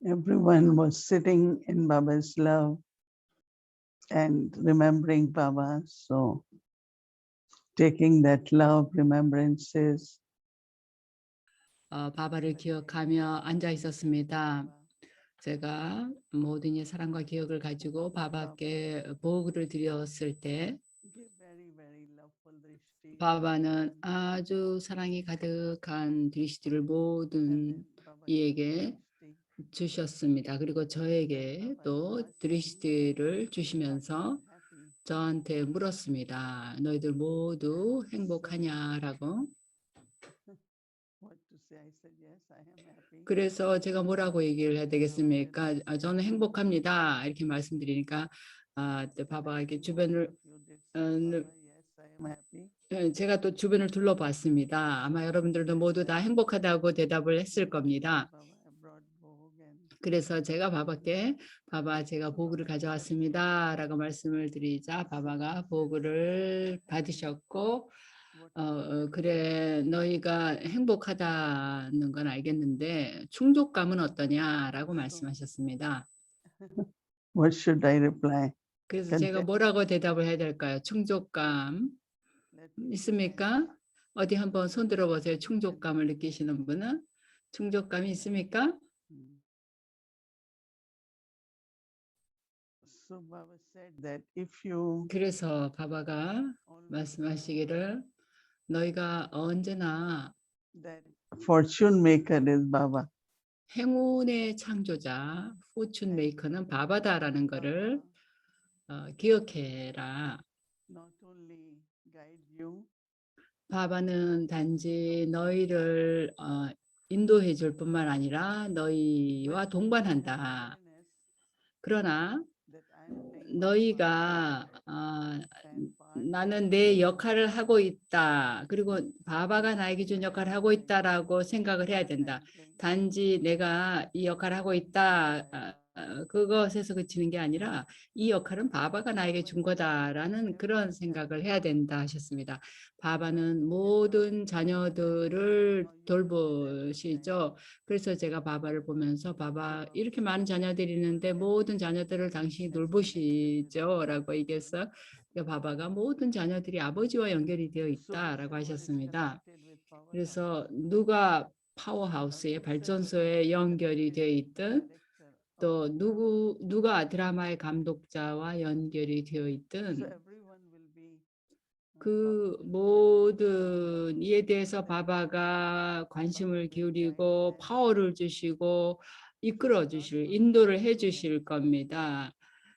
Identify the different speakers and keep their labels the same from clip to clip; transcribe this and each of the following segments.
Speaker 1: everyone was sitting in Baba's love and remembering Baba. So taking that love, remembrances.
Speaker 2: 바바를 기억하며 앉아 있었습니다. 제가 모든 이의 사랑과 기억을 가지고 바바께 보고를 드렸을 때 바바는 아주 사랑이 가득한 드리시티를 모든 이에게 주셨습니다. 그리고 저에게 또 드리시티를 주시면서 저한테 물었습니다. 너희들 모두 행복하냐라고. 그래서 제가 뭐라고 얘기를 해야 되겠습니까? 저는 행복합니다. 이렇게 말씀드리니까 바바가 이렇게 주변을 제가 또 주변을 둘러봤습니다. 아마 여러분들도 모두 다 행복하다고 대답을 했을 겁니다. 그래서 제가 바바께 바바 제가 보고를 가져왔습니다 라고 말씀을 드리자 바바가 보고를 받으셨고 그래 너희가 행복하다는 건 알겠는데 충족감은 어떠냐라고 말씀하셨습니다.
Speaker 1: What should I reply?
Speaker 2: 그래서 제가 뭐라고 대답을 해야 될까요? 충족감 있습니까? 어디 한번 손 들어보세요. 충족감을 느끼시는 분은 충족감이 있습니까? 그래서 바바가 말씀하시기를 너희가 언제나
Speaker 1: fortune maker is Baba.
Speaker 2: 행운의 창조자, 포춘 메이커는 바바다라는 것을 기억해라. 바바는 단지 너희를 인도해 줄 뿐만 아니라 너희와 동반한다. 그러나 너희가 나는 내 역할을 하고 있다. 그리고 바바가 나에게 준 역할을 하고 있다라고 생각을 해야 된다. 단지 내가 이 역할을 하고 있다. 그것에서 그치는 게 아니라 이 역할은 바바가 나에게 준 거다라는 그런 생각을 해야 된다 하셨습니다. 바바는 모든 자녀들을 돌보시죠. 그래서 제가 바바를 보면서 바바 이렇게 많은 자녀들이 있는데 모든 자녀들을 당신이 돌보시죠 라고 얘기해서 바바가 모든 자녀들이 아버지와 연결이 되어 있다라고 하셨습니다. 그래서 누가 파워하우스의 발전소에 연결이 되어 있든 또 누가 드라마의 감독자와 연결이 되어 있든 그 모든 이에 대해서 바바가 관심을 기울이고 파워를 주시고 이끌어 주실 인도를 해 주실 겁니다.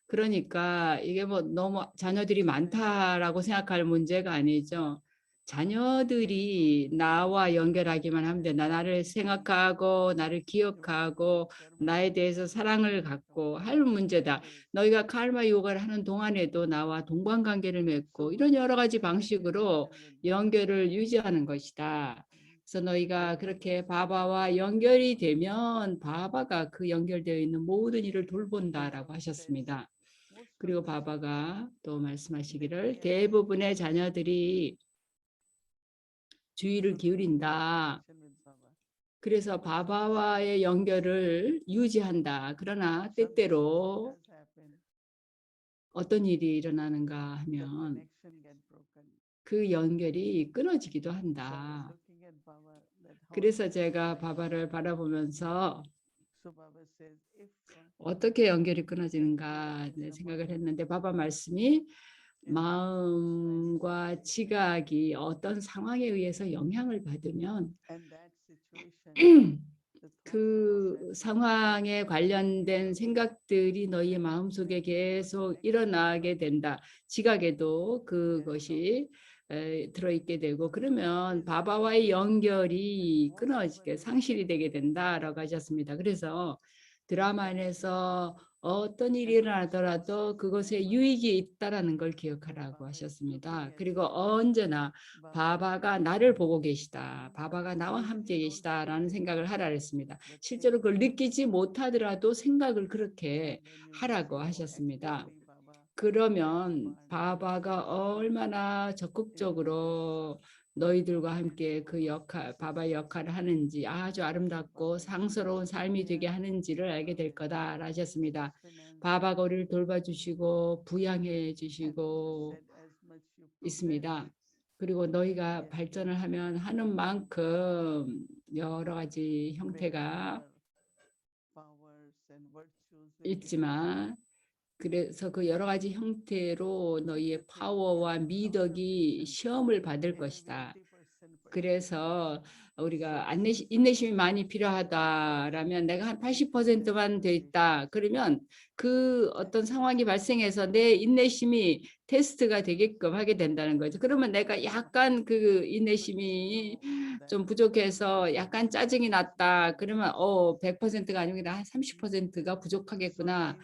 Speaker 2: 그러니까 이게 뭐 너무 자녀들이 많다라고 생각할 문제가 아니죠. 자녀들이 나와 연결하기만 하면 돼. 나를 생각하고 나를 기억하고 나에 대해서 사랑을 갖고 할 문제다. 너희가 칼마 요가를 하는 동안에도 나와 동반 관계를 맺고 이런 여러 가지 방식으로 연결을 유지하는 것이다. 그래서 너희가 그렇게 바바와 연결이 되면 바바가 그 연결되어 있는 모든 일을 돌본다라고 하셨습니다. 그리고 바바가 또 말씀하시기를 대부분의 자녀들이 주의를 기울인다. 그래서 바바와의 연결을 유지한다. 그러나 때때로 어떤 일이 일어나는가 하면 그 연결이 끊어지기도 한다. 그래서 제가 바바를 바라보면서 어떻게 연결이 끊어지는가 생각을 했는데 바바 말씀이 마음과 지각이 어떤 상황에 의해서 영향을 받으면 그 상황에 관련된 생각들이 너희의 마음속에 계속 일어나게 된다. 지각에도 그것이 들어있게 되고 그러면 바바와의 연결이 끊어지게 상실이 되게 된다라고 하셨습니다. 그래서 드라마 안에서 어떤 일이 일어나더라도 그것에 유익이 있다라는 걸 기억하라고 하셨습니다. 그리고 언제나 바바가 나를 보고 계시다. 바바가 나와 함께 계시다라는 생각을 하라 했습니다. 실제로 그걸 느끼지 못하더라도 생각을 그렇게 하라고 하셨습니다. 그러면 바바가 얼마나 적극적으로 너희들과 함께 그 역할, 바바의 역할을 하는지 아주 아름답고 상스러운 삶이 되게 하는지를 알게 될 거다 하셨습니다. 바바가 우리를 돌봐주시고 부양해 주시고 있습니다. 그리고 너희가 발전을 하는 만큼 여러 가지 형태가 있지만 그래서 그 여러 가지 형태로 너희의 파워와 미덕이 시험을 받을 것이다. 그래서 우리가 인내심이 많이 필요하다라면 내가 한 80%만 돼 있다. 그러면 그 어떤 상황이 발생해서 내 인내심이 테스트가 되게끔 하게 된다는 거죠. 그러면 내가 약간 그 인내심이 좀 부족해서 약간 짜증이 났다. 그러면 100%가 아니고 한 30%가 부족하겠구나.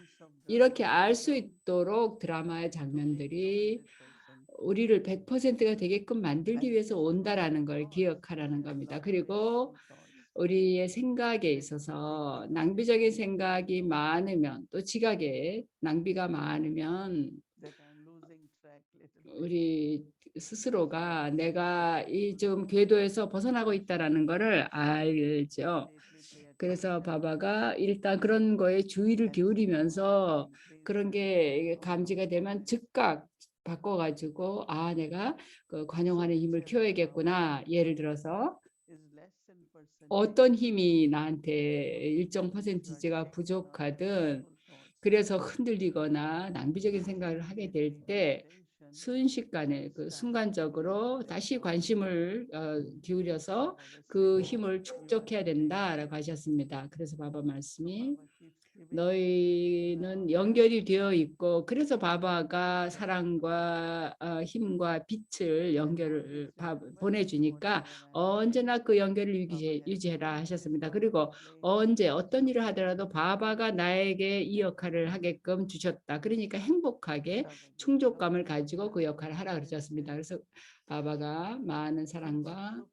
Speaker 2: 이렇게 알 수 있도록 드라마의 장면들이 우리를 100%가 되게끔 만들기 위해서 온다라는 걸 기억하라는 겁니다. 그리고 우리의 생각에 있어서 낭비적인 생각이 많으면 또 지각에 낭비가 많으면 우리 스스로가 내가 이 좀 궤도에서 벗어나고 있다라는 것을 알죠. 그래서 바바가 일단 그런 거에 주의를 기울이면서 그런 게 감지가 되면 즉각 바꿔가지고 내가 그 관용하는 힘을 키워야겠구나. 예를 들어서 어떤 힘이 나한테 일정 퍼센티지가 부족하든 그래서 흔들리거나 낭비적인 생각을 하게 될 때 순식간에 그 순간적으로 다시 관심을 기울여서 그 힘을 축적해야 된다라고 하셨습니다. 그래서 바바 말씀이 너희는 연결이 되어 있고 그래서 바바가 사랑과 힘과 빛을 연결을 보내주니까 언제나 그 연결을 유지해라 하셨습니다. 그리고 언제 어떤 일을 하더라도 바바가 나에게 이 역할을 하게끔 주셨다. 그러니까 행복하게 충족감을 가지고 그 역할을 하라 그러셨습니다. 그래서 바바가 많은 사랑과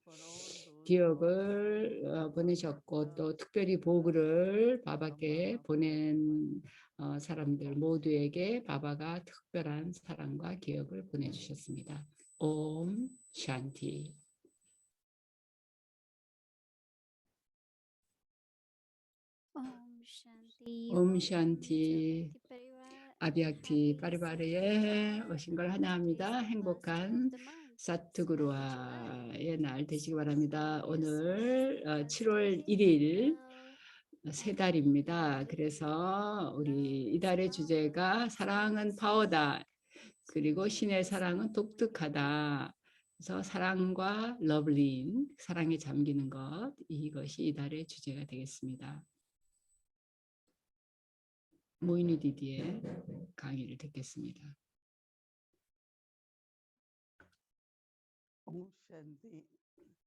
Speaker 2: 기억을 보내셨고 또 특별히 보글을 바바께 보낸 사람들 모두에게 바바가 특별한 사랑과 기억을 보내주셨습니다. 옴 샨티. 옴 샨티. 아비약티 파리바르에 오신 걸 환영합니다. 행복한 사투구루와의 날 되시기 바랍니다. 오늘 7월 1일 세 달입니다. 그래서 우리 이달의 주제가 사랑은 파워다. 그리고 신의 사랑은 독특하다. 그래서 사랑과 러블린, 사랑에 잠기는 것, 이것이 이달의 주제가 되겠습니다. 모이니 디디의 강의를 듣겠습니다.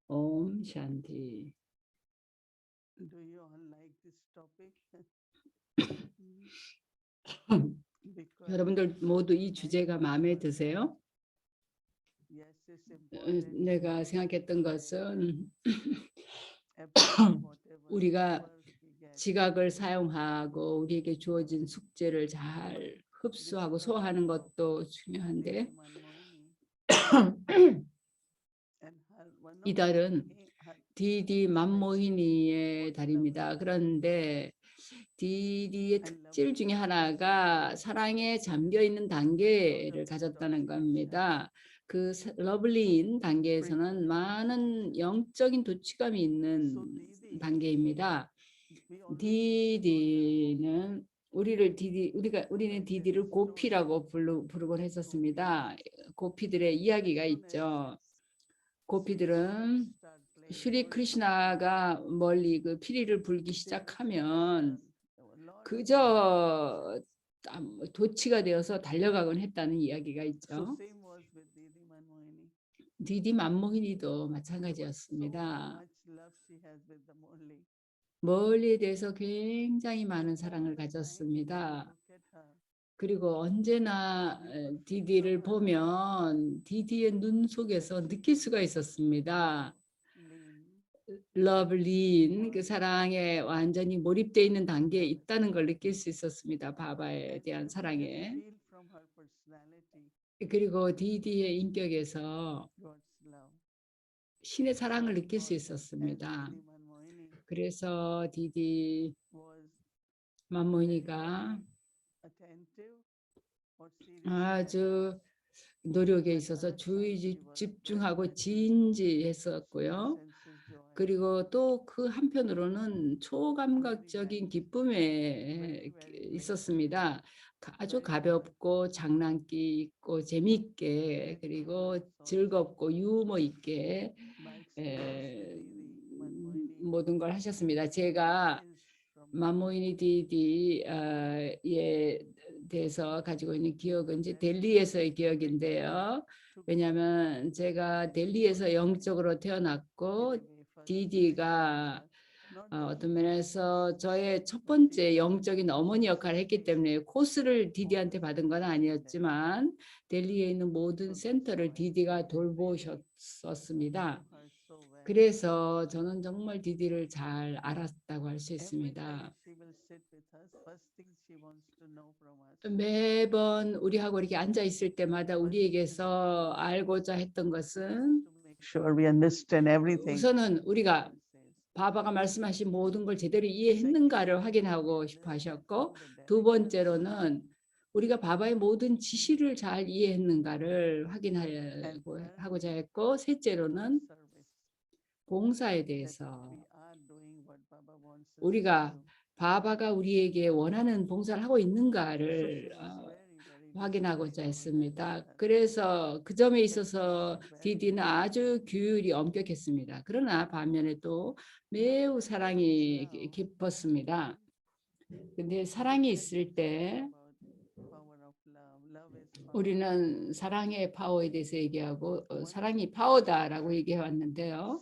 Speaker 2: 옴 샨티.
Speaker 1: Do you all like this topic?
Speaker 2: 여러분들 모두 이 주제가 마음에 드세요? 내가 생각했던 것은 우리가 지각을 사용하고 우리에게 주어진 숙제를 잘 흡수하고 소화하는 것도 중요한데 이달은 디디 만모히니의 달입니다. 그런데 디디의 특질 중에 하나가 사랑에 잠겨 있는 단계를 가졌다는 겁니다. 그 러블리인 단계에서는 많은 영적인 도취감이 있는 단계입니다. 디디는 우리는 디디를 고피라고 부르곤 했었습니다. 고피들의 이야기가 있죠. 고피들은 슈리 크리시나가 멀리 그 피리를 불기 시작하면 그저 도치가 되어서 달려가곤 했다는 이야기가 있죠. 디디 만모히니도 마찬가지였습니다. 멀리에 대해서 굉장히 많은 사랑을 가졌습니다. 그리고 언제나 디디를 보면 디디의 눈 속에서 느낄 수가 있었습니다. 러블린, 그 사랑에 완전히 몰입되어 있는 단계에 있다는 걸 느낄 수 있었습니다. 바바에 대한 사랑에. 그리고 디디의 인격에서 신의 사랑을 느낄 수 있었습니다. 그래서 디디 만모니가 아주 노력에 있어서 집중하고 진지했었고요. 그리고 또 그 한편으로는 초감각적인 기쁨에 있었습니다. 아주 가볍고 장난기 있고 재미있게 그리고 즐겁고 유머 있게 모든 걸 하셨습니다. 제가 마모이니 디디에 대해서 가지고 있는 기억은 이제 델리에서의 기억인데요. 왜냐하면 제가 델리에서 영적으로 태어났고 디디가 어떤 면에서 저의 첫 번째 영적인 어머니 역할을 했기 때문에 코스를 디디한테 받은 건 아니었지만 델리에 있는 모든 센터를 디디가 돌보셨습니다. 그래서 저는 정말 디디를 잘 알았다고 할 수 있습니다. 매번 우리하고 이렇게 앉아 있을 때마다 우리에게서 알고자 했던 것은 우선은 우리가 바바가 말씀하신 모든 걸 제대로 이해했는가를 확인하고 싶어 하셨고, 두 번째로는 우리가 바바의 모든 지시를 잘 이해했는가를 확인하고자 했고, 셋째로는 봉사에 대해서 우리가 바바가 우리에게 원하는 봉사를 하고 있는가를 확인하고자 했습니다. 그래서 그 점에 있어서 디디는 아주 규율이 엄격했습니다. 그러나 반면에 또 매우 사랑이 깊었습니다. 근데 사랑이 있을 때 우리는 사랑의 파워에 대해서 얘기하고 사랑이 파워다라고 얘기해 왔는데요.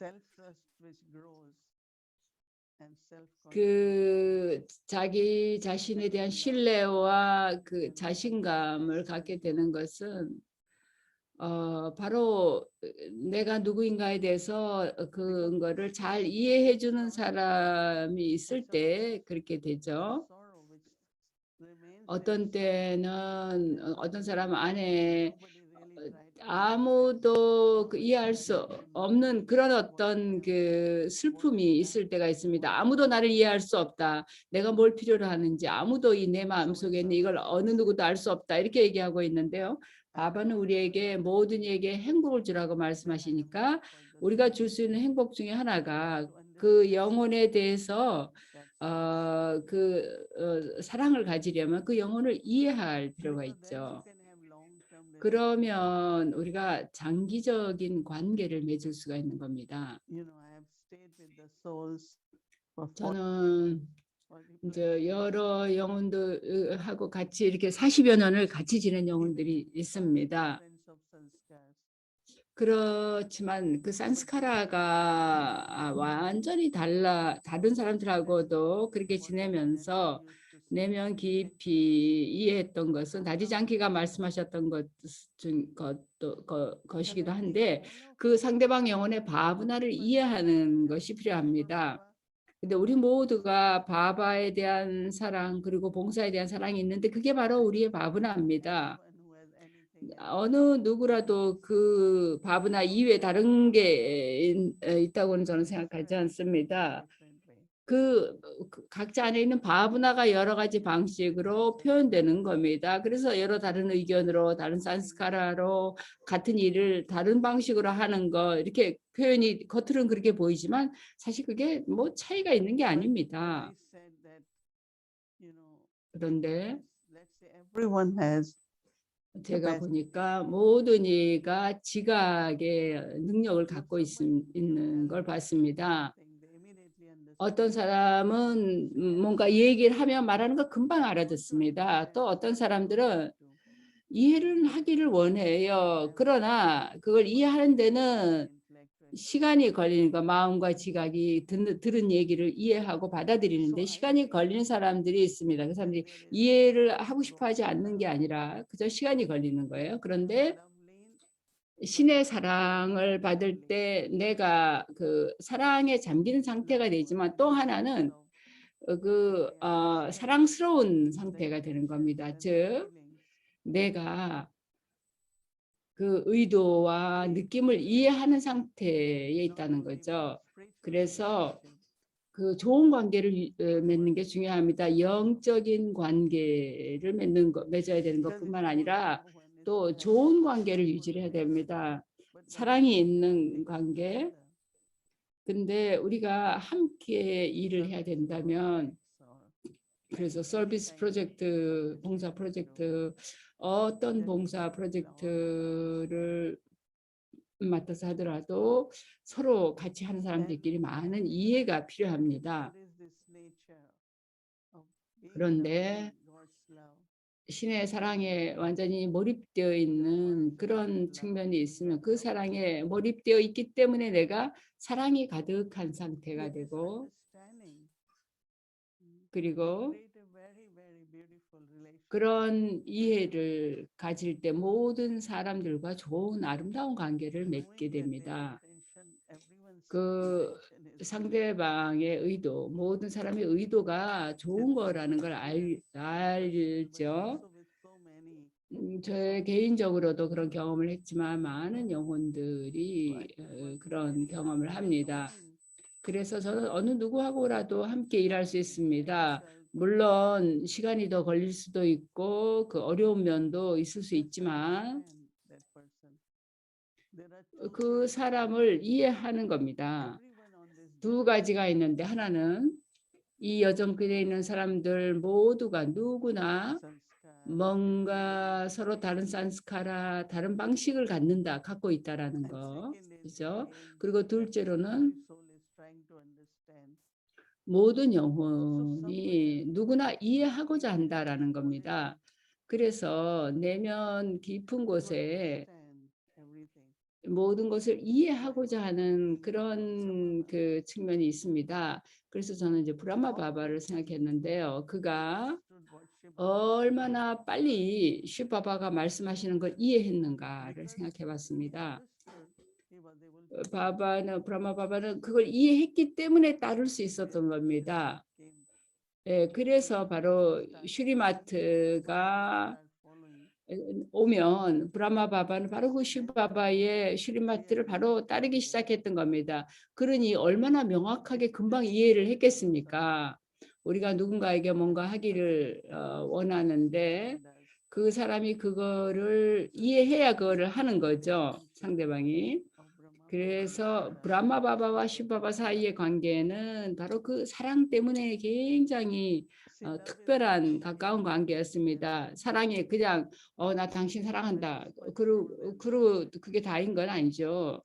Speaker 2: 그 자기 자신에 대한 신뢰와 그 자신감을 갖게 되는 것은 바로 내가 누구인가에 대해서 그거를 잘 이해해 주는 사람이 있을 때 그렇게 되죠. 어떤 때는 어떤 사람 안에 아무도 이해할 수 없는 그런 어떤 그 슬픔이 있을 때가 있습니다. 아무도 나를 이해할 수 없다. 내가 뭘 필요로 하는지 아무도 내 마음속에 있는 이걸 어느 누구도 알 수 없다. 이렇게 얘기하고 있는데요. 바바는 우리에게 모든 이에게 행복을 주라고 말씀하시니까 우리가 줄 수 있는 행복 중에 하나가 그 영혼에 대해서 사랑을 가지려면 그 영혼을 이해할 필요가 있죠. 그러면 우리가 장기적인 관계를 맺을 수가 있는 겁니다. 저는 이제 여러 영혼들하고 같이 이렇게 40여 년을 같이 지낸 영혼들이 있습니다. 그렇지만 그 산스카라가 완전히 다른 사람들하고도 그렇게 지내면서 내면 깊이 이해했던 것은 다디장키가 말씀하셨던 것이기도 한데 그 상대방 영혼의 바브나를 이해하는 것이 필요합니다. 근데 우리 모두가 바바에 대한 사랑 그리고 봉사에 대한 사랑이 있는데 그게 바로 우리의 바브나입니다. 어느 누구라도 그 바브나 이외에 다른 게 있다고는 저는 생각하지 않습니다. 그 각자 안에 있는 바브나가 여러 가지 방식으로 표현되는 겁니다. 그래서 여러 다른 의견으로 다른 산스카라로 같은 일을 다른 방식으로 하는 거 이렇게 표현이 겉으로는 그렇게 보이지만 사실 그게 뭐 차이가 있는 게 아닙니다. 그런데 제가 보니까 모든 이가 지각의 능력을 갖고 있는 걸 봤습니다. 어떤 사람은 뭔가 얘기를 하면 말하는 거 금방 알아듣습니다. 또 어떤 사람들은 이해를 하기를 원해요. 그러나 그걸 이해하는 데는 시간이 걸리니까 마음과 지각이 들은 얘기를 이해하고 받아들이는데 시간이 걸리는 사람들이 있습니다. 그 사람들이 이해를 하고 싶어 하지 않는 게 아니라 그저 시간이 걸리는 거예요. 그런데 신의 사랑을 받을 때 내가 그 사랑에 잠기는 상태가 되지만 또 하나는 사랑스러운 상태가 되는 겁니다. 즉 내가 그 의도와 느낌을 이해하는 상태에 있다는 거죠. 그래서 그 좋은 관계를 맺는 게 중요합니다. 영적인 관계를 맺어야 되는 것뿐만 아니라 또 좋은 관계를 유지해야 됩니다. 사랑이 있는 관계. 근데 우리가 함께 일을 해야 된다면, 그래서 서비스 프로젝트, 봉사 프로젝트, 어떤 봉사 프로젝트를 맡아서 하더라도 서로 같이 하는 사람들끼리 많은 이해가 필요합니다. 그런데 신의 사랑에 완전히 몰입되어 있는 그런 측면이 있으면 그 사랑에 몰입되어 있기 때문에 내가 사랑이 가득한 상태가 되고, 그리고 그런 이해를 가질 때 모든 사람들과 좋은 아름다운 관계를 맺게 됩니다. 그 상대방의 의도, 모든 사람의 의도가 좋은 거라는 걸 알죠. 저 개인적으로도 그런 경험을 했지만 많은 영혼들이 그런 경험을 합니다. 그래서 저는 어느 누구하고라도 함께 일할 수 있습니다. 물론 시간이 더 걸릴 수도 있고 그 어려운 면도 있을 수 있지만 그 사람을 이해하는 겁니다. 두 가지가 있는데, 하나는 이 여정길에 있는 사람들 모두가 누구나 뭔가 서로 다른 산스카라, 다른 방식을 갖고 있다라는 거, 그죠? 그리고 둘째로는 모든 영혼이 누구나 이해하고자 한다라는 겁니다. 그래서 내면 깊은 곳에 모든 것을 이해하고자 하는 그런 그 측면이 있습니다. 그래서 저는 이제 브라마 바바를 생각했는데요. 그가 얼마나 빨리 슈바바가 말씀하시는 걸 이해했는가를 생각해 봤습니다. 브라마 바바는 그걸 이해했기 때문에 따를 수 있었던 겁니다. 그래서 바로 슈리마트가 오면 브라마 바바는 바로 그 슈바바의 슈리마트를 바로 따르기 시작했던 겁니다. 그러니 얼마나 명확하게 금방 이해를 했겠습니까? 우리가 누군가에게 뭔가 하기를 원하는데 그 사람이 그거를 이해해야 그거를 하는 거죠, 상대방이. 그래서 브라마 바바와 슈바바 사이의 관계는 바로 그 사랑 때문에 굉장히 특별한 가까운 관계였습니다. 사랑이 그냥 나 당신 사랑한다. 그리고 그게 다인 건 아니죠.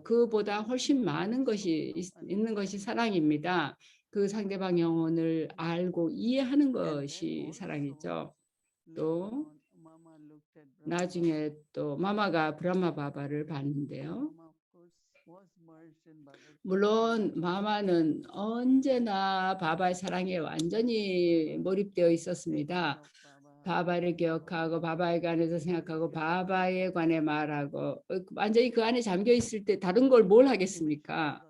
Speaker 2: 그보다 훨씬 많은 것이 있는 것이 사랑입니다. 그 상대방 영혼을 알고 이해하는 것이 사랑이죠. 또 나중에 또 마마가 브라마 바바를 봤는데요. 물론 마마는 언제나 바바의 사랑에 완전히 몰입되어 있었습니다. 바바를 기억하고 바바에 관해서 생각하고 바바에 관해 말하고 완전히 그 안에 잠겨 있을 때 다른 걸 뭘 하겠습니까?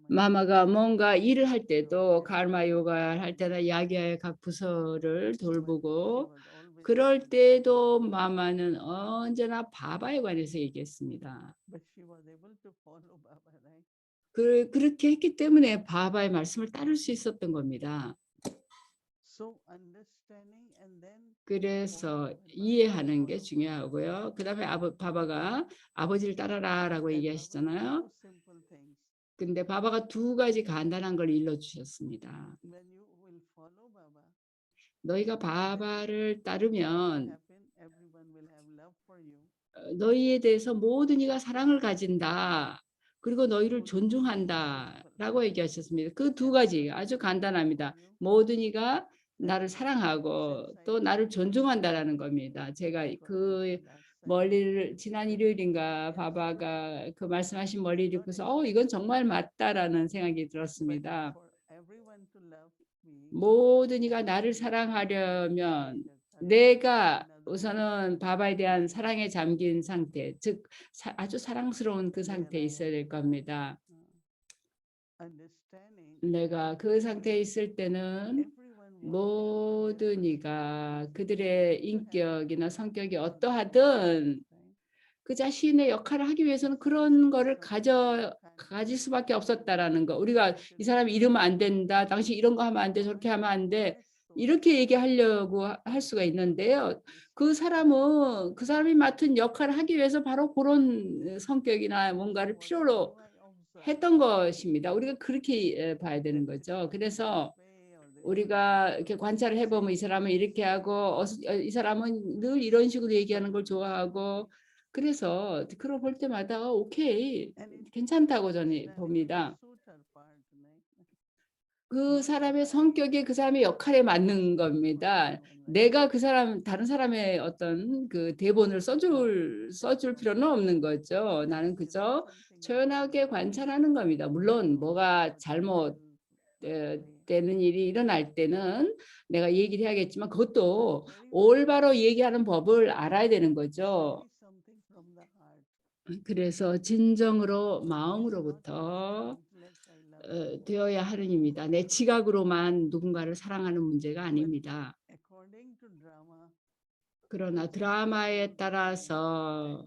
Speaker 2: 마마가 뭔가 일을 할 때도 카르마 요가 할 때나 야기야의 각 부서를 돌보고 그럴 때도 마마는 언제나 바바에 관해서 얘기했습니다. 그렇게 했기 때문에 바바의 말씀을 따를 수 있었던 겁니다. 그래서 이해하는 게 중요하고요. 그 다음에 바바가 아버지를 따라라라고 얘기하시잖아요. 근데 바바가 두 가지 간단한 걸 일러주셨습니다. 너희가 바바를 따르면 너희에 대해서 모든 이가 사랑을 가진다. 그리고 너희를 존중한다. 라고 얘기하셨습니다. 그 두 가지 아주 간단합니다. 모든 이가 나를 사랑하고 또 나를 존중한다라는 겁니다. 제가 그 멀리를 지난 일요일인가 바바가 그 말씀하신 멀리를 읽고서 이건 정말 맞다라는 생각이 들었습니다. 모든 이가 나를 사랑하려면 내가 우선은 바바에 대한 사랑에 잠긴 상태, 즉 아주 사랑스러운 그 상태에 있어야 될 겁니다. 내가 그 상태에 있을 때는 모든 이가 그들의 인격이나 성격이 어떠하든 그 자신의 역할을 하기 위해서는 그런 거를 가질 수밖에 없었다라는 거. 우리가 이 사람이 이러면 안 된다. 당신 이런 거 하면 안 돼. 저렇게 하면 안 돼. 이렇게 얘기하려고 할 수가 있는데요. 그 사람은 그 사람이 맡은 역할을 하기 위해서 바로 그런 성격이나 뭔가를 필요로 했던 것입니다. 우리가 그렇게 봐야 되는 거죠. 그래서 우리가 이렇게 관찰을 해보면 이 사람은 이렇게 하고 이 사람은 늘 이런 식으로 얘기하는 걸 좋아하고 그래서 그걸 볼 때마다 오케이 괜찮다고 저는 봅니다. 그 사람의 성격이 그 사람의 역할에 맞는 겁니다. 내가 그 사람 다른 사람의 어떤 그 대본을 써줄 필요는 없는 거죠. 나는 그저 초연하게 관찰하는 겁니다. 물론 뭐가 잘못 되는 일이 일어날 때는 내가 얘기를 해야겠지만 그것도 올바로 얘기하는 법을 알아야 되는 거죠. 그래서 진정으로 마음으로부터 되어야 하는 일입니다. 내 지각으로만 누군가를 사랑하는 문제가 아닙니다. 그러나 드라마에 따라서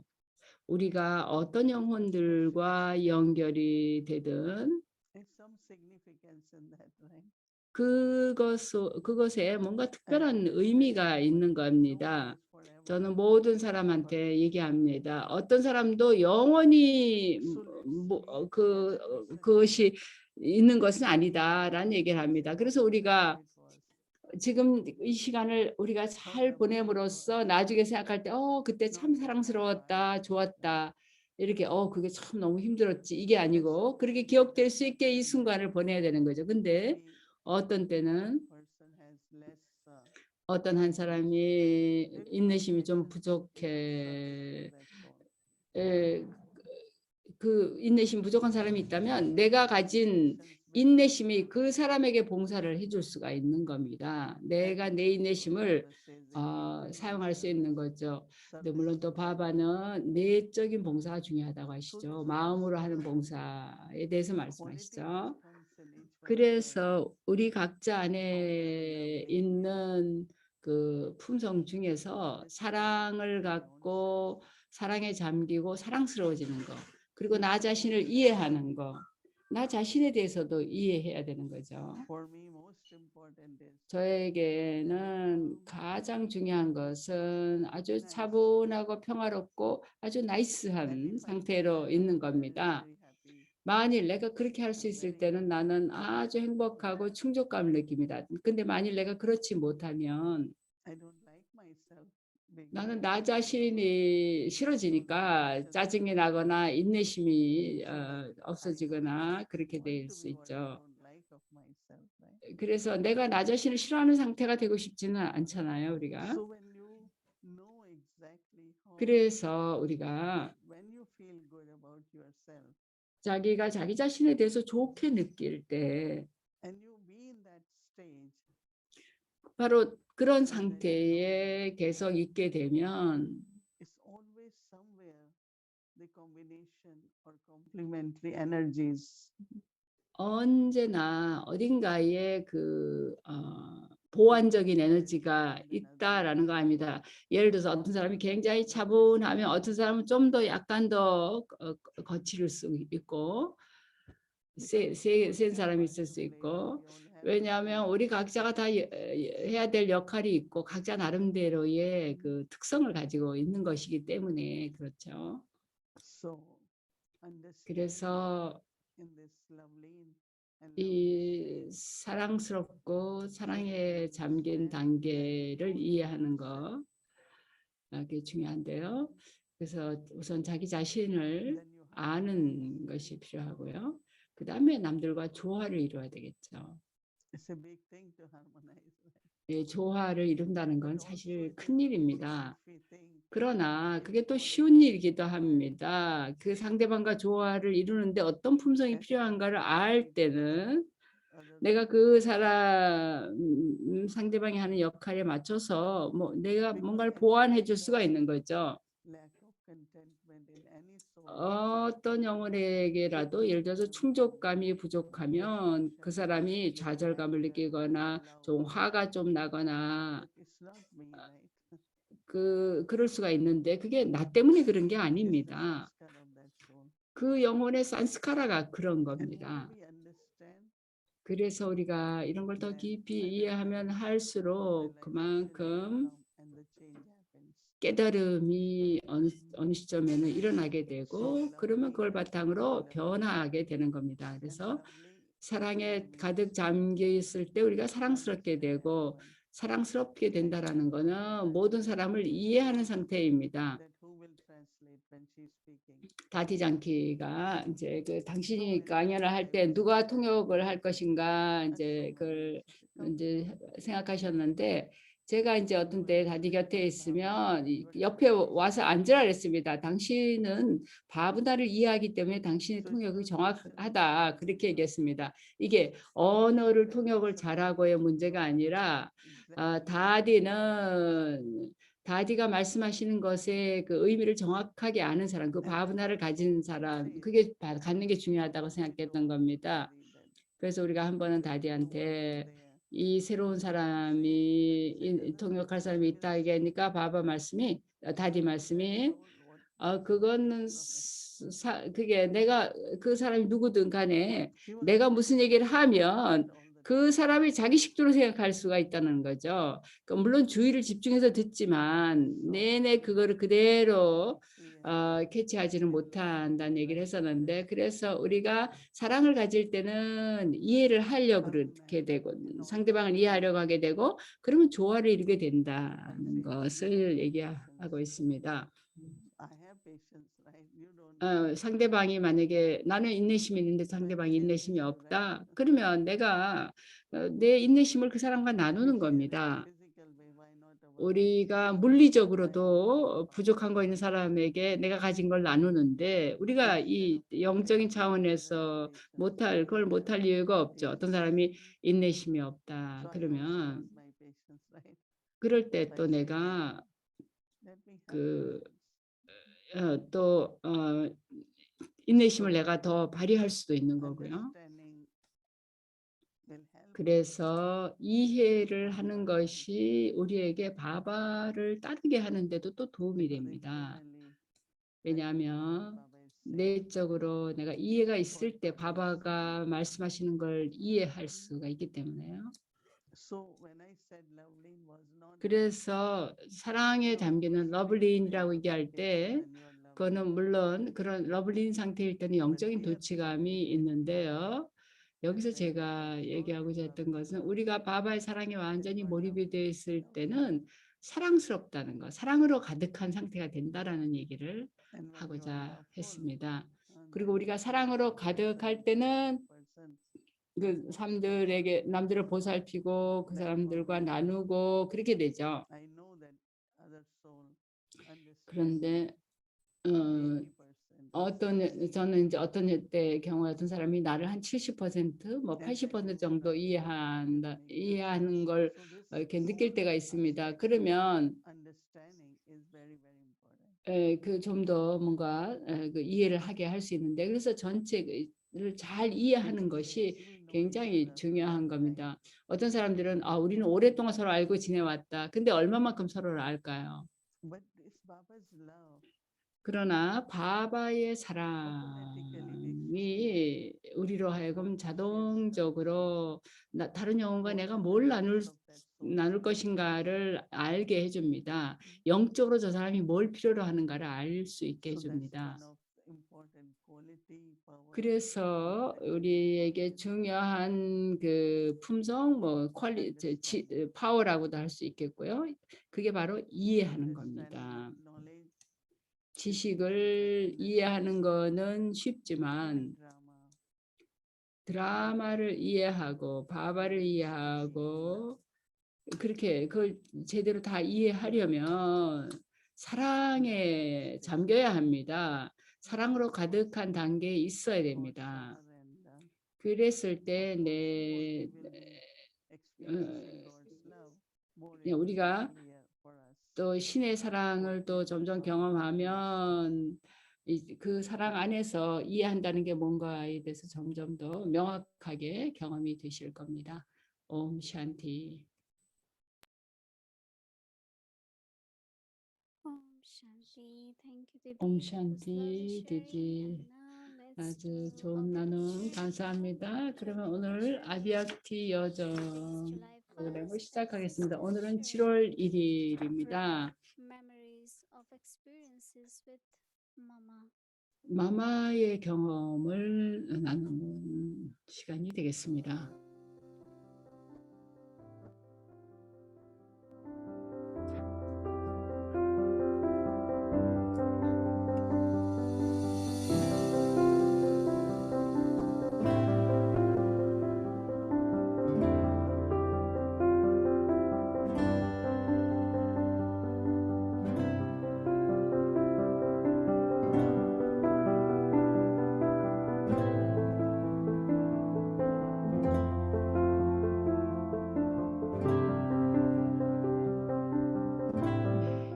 Speaker 2: 우리가 어떤 영혼들과 연결이 되든 그것에 뭔가 특별한 의미가 있는 겁니다. 저는 모든 사람한테 얘기합니다. 어떤 사람도 영원히 그것이 있는 것은 아니다라는 얘기를 합니다. 그래서 우리가 지금 이 시간을 우리가 잘 보냄으로써 나중에 생각할 때 그때 참 사랑스러웠다, 좋았다. 이렇게 그게 참 너무 힘들었지. 이게 아니고 그렇게 기억될 수 있게 이 순간을 보내야 되는 거죠. 근데 어떤 때는 어떤 한 사람이 인내심이 좀 부족해. 그 인내심 부족한 사람이 있다면 내가 가진 인내심이 그 사람에게 봉사를 해줄 수가 있는 겁니다. 내가 내 인내심을 사용할 수 있는 거죠. 근데 물론 또 바바는 내적인 봉사가 중요하다고 하시죠. 마음으로 하는 봉사에 대해서 말씀하시죠. 그래서 우리 각자 안에 있는 그 품성 중에서 사랑을 갖고 사랑에 잠기고 사랑스러워지는 거, 그리고 나 자신을 이해하는 거, 나 자신에 대해서도 이해해야 되는 거죠. 저에게는 가장 중요한 것은 아주 차분하고 평화롭고 아주 나이스한 상태로 있는 겁니다. 만일 내가 그렇게 할 수 있을 때는 나는 아주 행복하고 충족감을 느낍니다. 근데 만일 내가 그렇지 못하면 나는 나 자신이 싫어지니까 짜증이 나거나 인내심이 없어지거나 그렇게 될 수 있죠. 그래서 내가 나 자신을 싫어하는 상태가 되고 싶지는 않잖아요, 우리가. 그래서 우리가 자기가 자기 자신에 대해서 좋게 느낄 때 바로 그런 상태에 계속 있게 되면 언제나 어딘가에 그 보완적인 에너지가 있다라는 거 아닙니다. 예를 들어서 어떤 사람이 굉장히 차분하면 어떤 사람은 좀 더 약간 더 거칠 수 있고 센 사람이 있을 수 있고, 왜냐하면 우리 각자가 다 해야 될 역할이 있고 각자 나름대로의 그 특성을 가지고 있는 것이기 때문에 그렇죠. 그래서 이 사랑스럽고 사랑에 잠긴 단계를 이해하는 거 그게 중요한데요. 그래서 우선 자기 자신을 아는 것이 필요하고요. 그 다음에 남들과 조화를 이루어야 되겠죠. 조화를 이룬다는 건 사실 큰일입니다. 그러나 그게 또 쉬운 일이기도 합니다. 그 상대방과 조화를 이루는데 어떤 품성이 필요한가를 알 때는 내가 그 사람 상대방이 하는 역할에 맞춰서 내가 뭔가를 보완해 줄 수가 있는 거죠. 어떤 영혼에게라도 예를 들어서 충족감이 부족하면 그 사람이 좌절감을 느끼거나 좀 화가 좀 나거나 그럴 수가 있는데 그게 나 때문에 그런 게 아닙니다. 그 영혼의 산스카라가 그런 겁니다. 그래서 우리가 이런 걸 더 깊이 이해하면 할수록 그만큼 깨달음이 어느 시점에는 일어나게 되고 그러면 그걸 바탕으로 변화하게 되는 겁니다. 그래서 사랑에 가득 잠겨 있을 때 우리가 사랑스럽게 되고 사랑스럽게 된다라는 거는 모든 사람을 이해하는 상태입니다. 다디장키가 이제 그 당신이 강연을 할 때 누가 통역을 할 것인가 이제 그걸 이제 생각하셨는데 제가 이제 어떤 때 다디 곁에 있으면 옆에 와서 앉으라 그랬습니다. 당신은 바브나를 이해하기 때문에 당신의 통역이 정확하다 그렇게 얘기했습니다. 이게 언어를 통역을 잘하고의 문제가 아니라 다디가 말씀하시는 것의 그 의미를 정확하게 아는 사람, 그 바브나를 가진 사람, 그게 갖는 게 중요하다고 생각했던 겁니다. 그래서 우리가 한 번은 다디한테 이 새로운 사람이 통역할 사람이 있다 얘기하니까 다디 말씀이 그거는 그게 내가 그 사람이 누구든 간에 내가 무슨 얘기를 하면 그 사람이 자기 식도로 생각할 수가 있다는 거죠. 그러니까 물론 주의를 집중해서 듣지만 내내 그거를 그대로 캐치하지는 못한다는 얘기를 했었는데 그래서 우리가 사랑을 가질 때는 이해를 하려고 그렇게 되고 상대방을 이해하려고 하게 되고 그러면 조화를 이루게 된다는 것을 얘기하고 있습니다. 상대방이 만약에 나는 인내심이 있는데 상대방이 인내심이 없다. 그러면 내가 내 인내심을 그 사람과 나누는 겁니다. 우리가 물리적으로도 부족한 거 있는 사람에게 내가 가진 걸 나누는데 우리가 이 영적인 차원에서 그걸 못할 이유가 없죠. 어떤 사람이 인내심이 없다. 그러면 그럴 때 또 내가 인내심을 내가 더 발휘할 수도 있는 거고요. 그래서 이해를 하는 것이 우리에게 바바를 따르게 하는데도 또 도움이 됩니다. 왜냐하면 내적으로 내가 이해가 있을 때 바바가 말씀하시는 걸 이해할 수가 있기 때문에요. 그래서 사랑에 담기는 러블린이라고 얘기할 때 그거는 물론 그런 러블린 상태일 때는 영적인 도취감이 있는데요. 여기서 제가 얘기하고자 했던 것은 우리가 바바의 사랑에 완전히 몰입이 되어 있을 때는 사랑스럽다는 것, 사랑으로 가득한 상태가 된다라는 얘기를 하고자 했습니다. 그리고 우리가 사랑으로 가득할 때는 그 남들을 보살피고 그 사람들과 나누고 그렇게 되죠. 그런데 저는 이제 어떤 때 경우에 어떤 사람이 나를 한 70%, 뭐 80% 정도 이해하는 걸 이렇게 느낄 때가 있습니다. 그러면 그 좀 더 뭔가 그 이해를 하게 할 수 있는데 그래서 전체를 잘 이해하는 것이 굉장히 중요한 겁니다. 어떤 사람들은 우리는 오랫동안 서로 알고 지내왔다. 근데 얼마만큼 서로를 알까요? 그러나 바바의 사랑이 우리로 하여금 자동적으로 다른 영혼과 내가 뭘 나눌 것인가를 알게 해줍니다. 영적으로 저 사람이 뭘 필요로 하는가를 알 수 있게 해줍니다. 그래서 우리에게 중요한 그 품성, 뭐 파워라고도 할 수 있겠고요. 그게 바로 이해하는 겁니다. 지식을 이해하는 거는 쉽지만 드라마를 이해하고 바바를 이해하고 그렇게 그걸 제대로 다 이해하려면 사랑에 잠겨야 합니다. 사랑으로 가득한 단계에 있어야 됩니다. 그랬을 때 우리가 또 신의 사랑을 또 점점 경험하면 그 사랑 안에서 이해한다는 게 뭔가에 대해서 점점 더 명확하게 경험이 되실 겁니다. 옴 샨티. 옴샨티 디디. 아주 좋은 나눔 감사합니다. 그러면 오늘 아비아티 여정 프로그램을 시작하겠습니다. 오늘은 7월 1일입니다. 마마의 경험을 나누는 시간이 되겠습니다.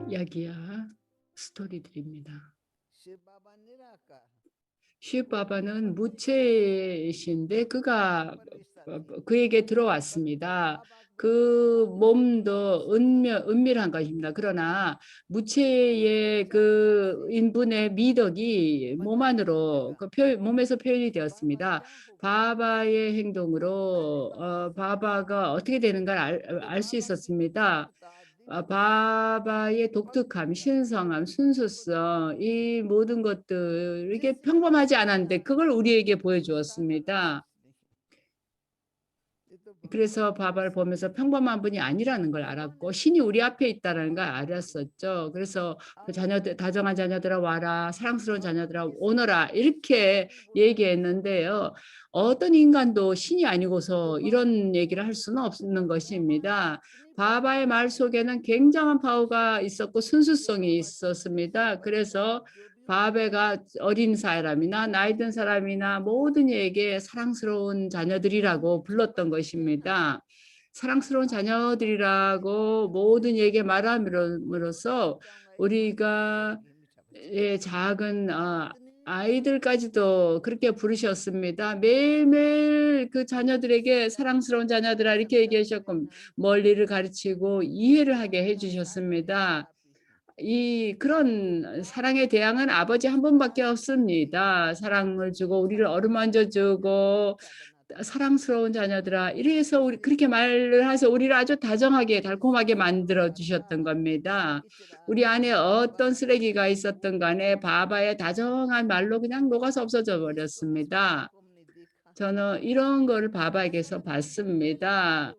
Speaker 2: 이야기야 스토리들입니다. 시바바는 무체신데 그가 그에게 들어왔습니다. 그 몸도 은밀한 것입니다. 그러나 무체의 그 인분의 미덕이 몸 안으로 몸에서 표현이 되었습니다. 바바의 행동으로 바바가 어떻게 되는 걸 알 수 있었습니다. 바바의 독특함, 신성함, 순수성, 이 모든 것들 이게 평범하지 않았는데 그걸 우리에게 보여주었습니다. 그래서 바바를 보면서 평범한 분이 아니라는 걸 알았고 신이 우리 앞에 있다는 걸 알았었죠. 그래서 그 자녀들, 다정한 자녀들아 와라, 사랑스러운 자녀들아 오너라 이렇게 얘기했는데요. 어떤 인간도 신이 아니고서 이런 얘기를 할 수는 없는 것입니다. 바바의 말 속에는 굉장한 파워가 있었고 순수성이 있었습니다. 그래서 바베가 어린 사람이나 나이 든 사람이나 모든 이에게 사랑스러운 자녀들이라고 불렀던 것입니다. 사랑스러운 자녀들이라고 모든 이에게 말함으로써 우리가 작은 아이들까지도 그렇게 부르셨습니다. 매일매일 그 자녀들에게 사랑스러운 자녀들아 이렇게 얘기하셨고 멀리를 가르치고 이해를 하게 해주셨습니다. 그런 사랑의 대양은 아버지 한 분밖에 없습니다. 사랑을 주고 우리를 어루만져 주고 사랑스러운 자녀들아 이래서 우리 그렇게 말을 해서 우리를 아주 다정하게 달콤하게 만들어 주셨던 겁니다. 우리 안에 어떤 쓰레기가 있었던 간에 바바의 다정한 말로 그냥 녹아서 없어져 버렸습니다. 저는 이런 거를 바바에게서 봤습니다.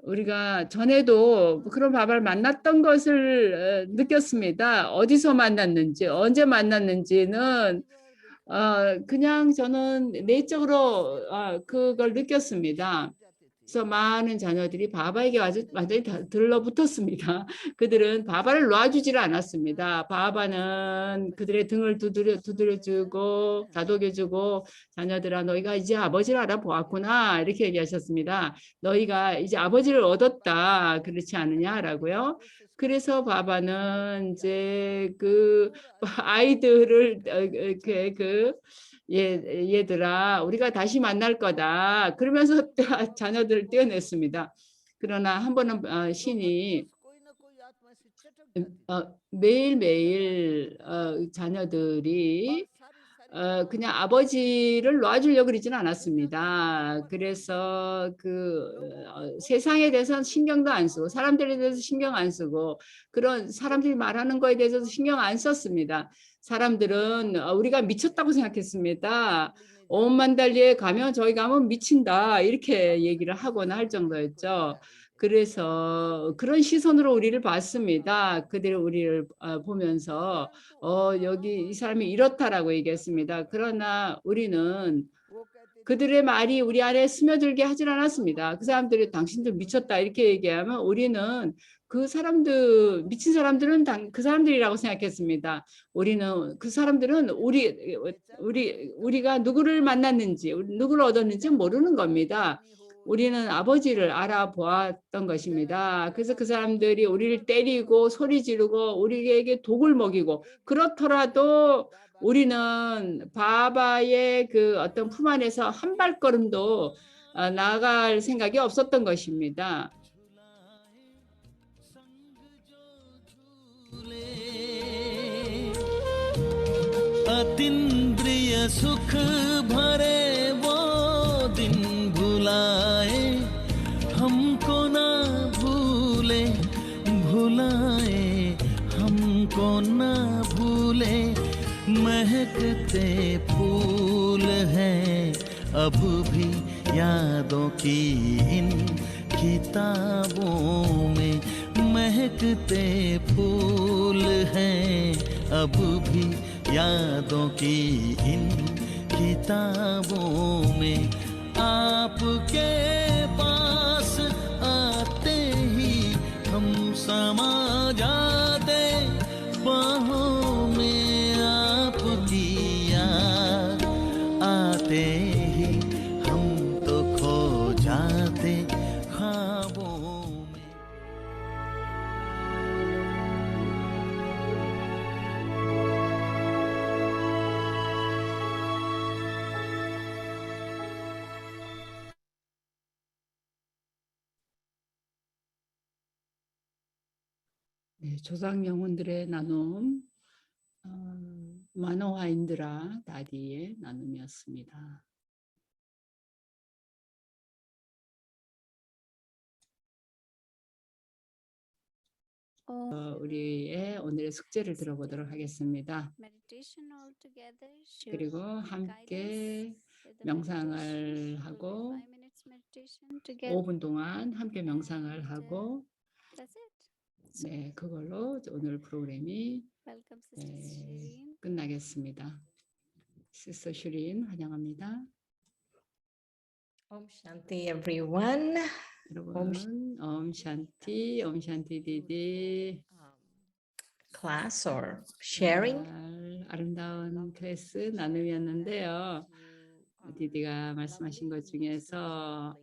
Speaker 2: 우리가 전에도 그런 바바를 만났던 것을 느꼈습니다. 어디서 만났는지, 언제 만났는지는 그냥 저는 내적으로 그걸 느꼈습니다. 그래서 많은 자녀들이 바바에게 완전히 들러붙었습니다. 그들은 바바를 놔주지를 않았습니다. 바바는 그들의 등을 두드려주고 다독여주고 자녀들아 너희가 이제 아버지를 알아보았구나 이렇게 얘기하셨습니다. 너희가 이제 아버지를 얻었다 그렇지 않느냐라고요. 그래서 바바는 이제 그 아이들을 얘들아 우리가 다시 만날 거다 그러면서 자녀들을 떼어냈습니다. 그러나 한 번은 신이 매일매일 자녀들이 그냥 아버지를 놔주려고 그러지는 않았습니다. 그래서 세상에 대해서는 신경도 안 쓰고 사람들에 대해서 신경 안 쓰고 그런 사람들이 말하는 거에 대해서도 신경 안 썼습니다. 사람들은 우리가 미쳤다고 생각했습니다. 오만달리에 가면 저희 가면 미친다 이렇게 얘기를 하거나 할 정도였죠. 그래서 그런 시선으로 우리를 봤습니다. 그들이 우리를 보면서 여기 이 사람이 이렇다라고 얘기했습니다. 그러나 우리는 그들의 말이 우리 안에 스며들게 하질 않았습니다. 그 사람들이 당신들 미쳤다 이렇게 얘기하면 우리는 그 사람들 미친 사람들은 그 사람들이라고 생각했습니다. 우리는 그 사람들은 우리가 누구를 만났는지 누구를 얻었는지 모르는 겁니다. 우리는 아버지를 알아보았던 것입니다. 그래서 그 사람들이 우리를 때리고 소리 지르고 우리에게 독을 먹이고 그렇더라도 우리는 바바의 그 어떤 품 안에서 한 발걸음도 나아갈 생각이 없었던 것입니다.
Speaker 3: अतीन्द्रिय सुख भरे वो दिन भुलाए हमको ना भूले भुलाए हमको ना भूले महकते फूल हैं अब भी यादों की इन किताबों में महकते फूल हैं अब भी यादों की इन किताबों में आपके पास आते ही हम समा जाते बाहों में आपकी याद आते ही हम तो खो जाते ख्वाबों में.
Speaker 2: 네, 조상 영혼들의 나눔, 마노하 인드라 다디의 나눔이었습니다. 우리의 오늘의 숙제를 들어보도록 하겠습니다. 그리고 함께 명상을 하고 5분 동안 함께 명상을 하고 네, 그걸로 오늘 프로그램이 끝나겠습니다. 시스터 슈린 환영합니다.
Speaker 4: Om Shanti everyone.
Speaker 2: 여러분, 옴 샨티 디디.
Speaker 4: Class or sharing.
Speaker 2: 아름다운 클래스 나눔이었는데요. 디디가 말씀하신 것 중에서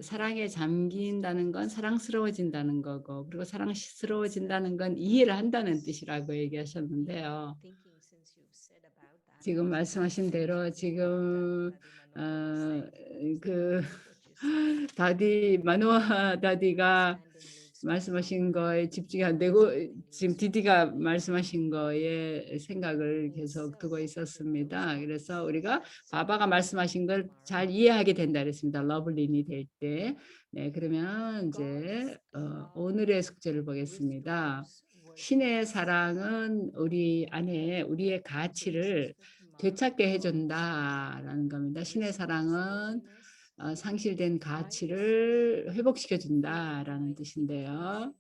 Speaker 2: 사랑에 잠긴다는 건 사랑스러워진다는 거고, 그리고 사랑스러워진다는 건 이해를 한다는 뜻이라고 얘기하셨는데요. 지금 말씀하신 대로 지금 그 다디 마노아 다디가 말씀하신 거에 집중이 안 되고 지금 디디가 말씀하신 거에 생각을 계속 두고 있었습니다. 그래서 우리가 바바가 말씀하신 걸 잘 이해하게 된다 그랬습니다. 러블린이 될 때. 네, 그러면 이제 오늘의 숙제를 보겠습니다. 신의 사랑은 우리 안에 우리의 가치를 되찾게 해준다라는 겁니다. 신의 사랑은 상실된 가치를 회복시켜 준다라는 뜻인데요.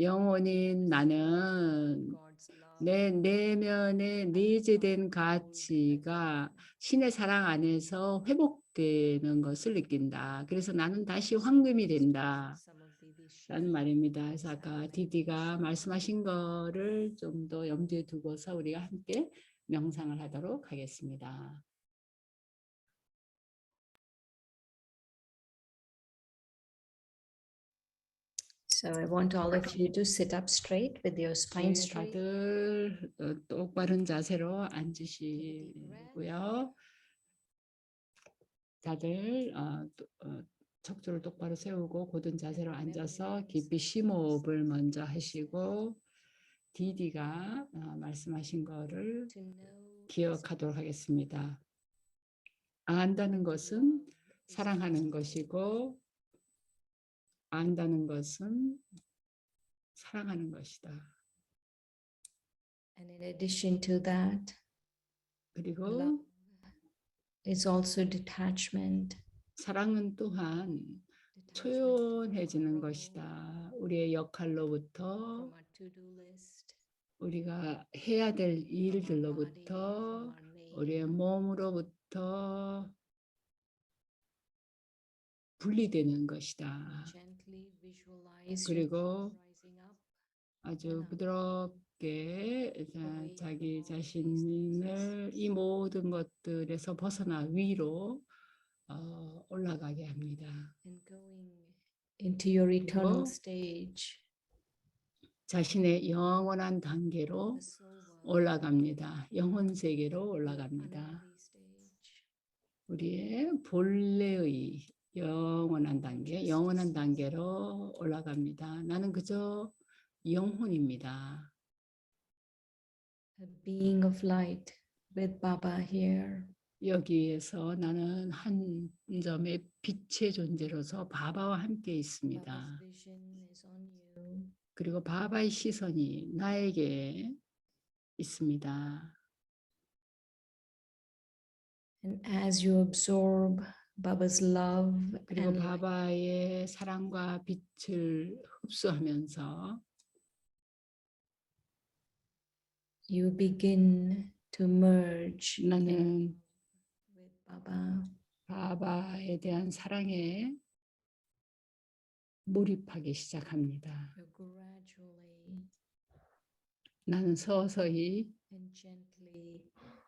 Speaker 2: 영혼인 나는 내 내면에 내재된 가치가 신의 사랑 안에서 회복되는 것을 느낀다. 그래서 나는 다시 황금이 된다. 라는 말입니다. 그래서 아까 디디가 말씀하신 거를 좀 더 염두에 두고서 우리가 함께 명상을 하도록 하겠습니다.
Speaker 4: So I want all of you to sit up straight with your spine straight.
Speaker 2: 다들 똑바른 자세로 앉으시고요. 다들 척추를 똑바로 세우고 곧은 자세로 앉아서 깊이 심호흡을 먼저 하시고 디디가 말씀하신 거를 기억하도록 하겠습니다. 안다는 것은 사랑하는 것이고 안다는 것은 사랑하는 것이다.
Speaker 4: And in addition to that,
Speaker 2: 그리고
Speaker 4: love is also detachment.
Speaker 2: 사랑은 또한 초연해지는 것이다. 우리의 역할로부터
Speaker 4: From our to-do list,
Speaker 2: 우리가 해야 될 일들로부터 우리의 몸으로부터 분리되는 것이다.
Speaker 4: gently visualize
Speaker 2: 그리고
Speaker 4: yourself rising up.
Speaker 2: 아주 부드럽게 자기 자신을 이 모든 것들에서 벗어나 위로 올라가게 합니다.
Speaker 4: And going into your eternal
Speaker 2: 그리고
Speaker 4: stage.
Speaker 2: 자신의 영원한 단계로
Speaker 4: The soul world,
Speaker 2: 올라갑니다. 영혼 세계로 올라갑니다.
Speaker 4: unholy stage.
Speaker 2: 우리의 본래의 영원한 단계로 올라갑니다. 나는 그저 영혼입니다.
Speaker 4: a being of light with Baba here.
Speaker 2: 여기에서 나는 한 점의 빛의 존재로서 바바와 함께
Speaker 4: Baba's
Speaker 2: 있습니다.
Speaker 4: vision is on you.
Speaker 2: 그리고 바바의 시선이 나에게 있습니다.
Speaker 4: And as you absorb Baba's love
Speaker 2: 그리고
Speaker 4: and light,
Speaker 2: 바바의 사랑과 빛을 흡수하면서
Speaker 4: you begin to merge in
Speaker 2: 나는
Speaker 4: with Baba.
Speaker 2: 바바에 대한 사랑에 몰입하기 시작합니다.
Speaker 4: You're gradually
Speaker 2: 나는 서서히
Speaker 4: and gently coming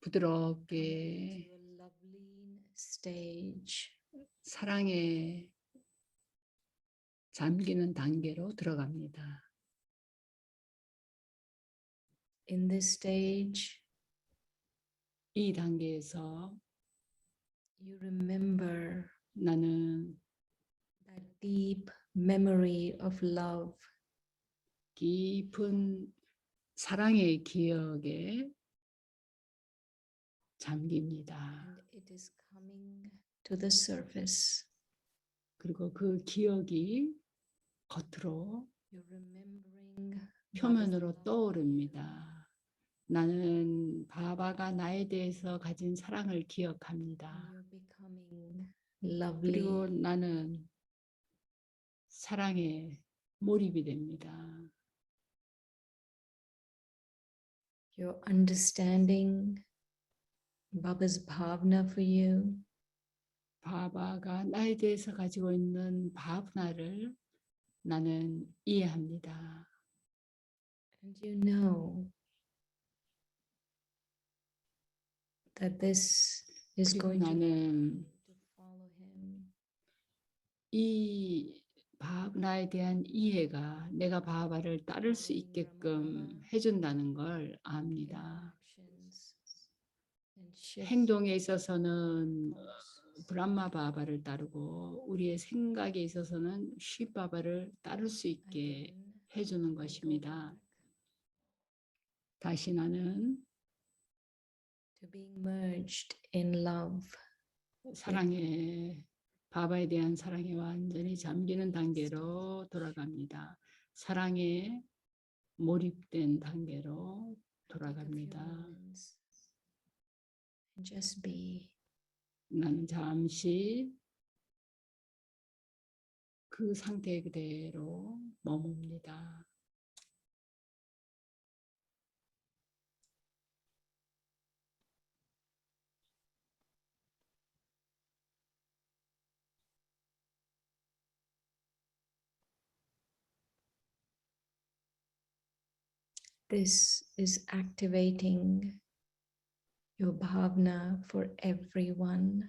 Speaker 2: 부드럽게
Speaker 4: into a lovely stage
Speaker 2: 사랑에 잠기는 단계로 들어갑니다.
Speaker 4: in this stage.
Speaker 2: 이 단계에서
Speaker 4: You remember
Speaker 2: 나는
Speaker 4: that deep memory of love.
Speaker 2: 깊은 사랑의 기억에 잠깁니다.
Speaker 4: And it is coming to the surface.
Speaker 2: 그리고 그 기억이 겉으로
Speaker 4: You're remembering Baba's
Speaker 2: 표면으로
Speaker 4: love.
Speaker 2: 떠오릅니다. 나는 바바가 나에 대해서 가진 사랑을
Speaker 4: And
Speaker 2: 기억합니다.
Speaker 4: you're becoming lovely.
Speaker 2: 그리고 나는 사랑에 몰입이 됩니다.
Speaker 4: You're understanding Baba's bhavna for you.
Speaker 2: 바바가 나에 대해서 가지고 있는 바브나를 나는 이해합니다.
Speaker 4: And you know that this is
Speaker 2: 그리고
Speaker 4: going to
Speaker 2: 나는
Speaker 4: allow you to follow him.
Speaker 2: 이 바브나에 대한 이해가 내가 바바를 따를 수 있게끔 해준다는 걸
Speaker 4: in
Speaker 2: 압니다.
Speaker 4: actions and shift
Speaker 2: 행동에 있어서는
Speaker 4: thoughts.
Speaker 2: 브람마 바바를 따르고 우리의 생각에 있어서는 쉬 바바를 따를 수 있게
Speaker 4: Again,
Speaker 2: 해주는
Speaker 4: we go
Speaker 2: 것입니다.
Speaker 4: back
Speaker 2: 다시 나는
Speaker 4: to being merged in love.
Speaker 2: 사랑에 바바에 대한 사랑에 완전히 잠기는 단계로 돌아갑니다. 사랑에 몰입된 단계로
Speaker 4: Take a few
Speaker 2: 돌아갑니다.
Speaker 4: moments and just be.
Speaker 2: 나는 잠시 그 상태 그대로 머뭅니다.
Speaker 4: This is activating your bhavna for everyone.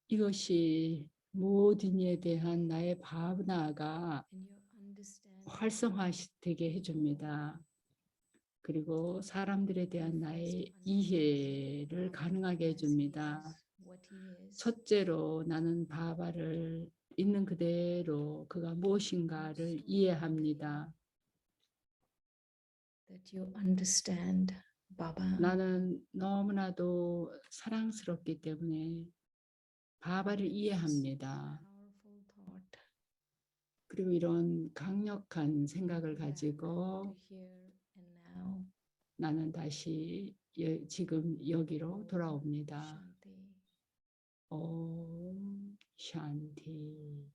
Speaker 2: 이것이 모든 이에 대한 나의 바브나가
Speaker 4: And your understanding
Speaker 2: 활성화되게 해줍니다. 그리고 사람들에 대한 나의 이해를 가능하게 해줍니다.
Speaker 4: what he is.
Speaker 2: 첫째로 나는 바바를 있는 그대로 그가 무엇인가를 이해합니다.
Speaker 4: That you understand Baba.
Speaker 2: 나는 너무나도 사랑스럽기 때문에 바바를 이해합니다.
Speaker 4: Powerful thought.
Speaker 2: 그리고 이런 강력한 생각을
Speaker 4: Back
Speaker 2: 가지고
Speaker 4: to here and now.
Speaker 2: 나는 다시 지금 여기로 돌아옵니다.
Speaker 4: Shanti.
Speaker 2: 옴 샨티.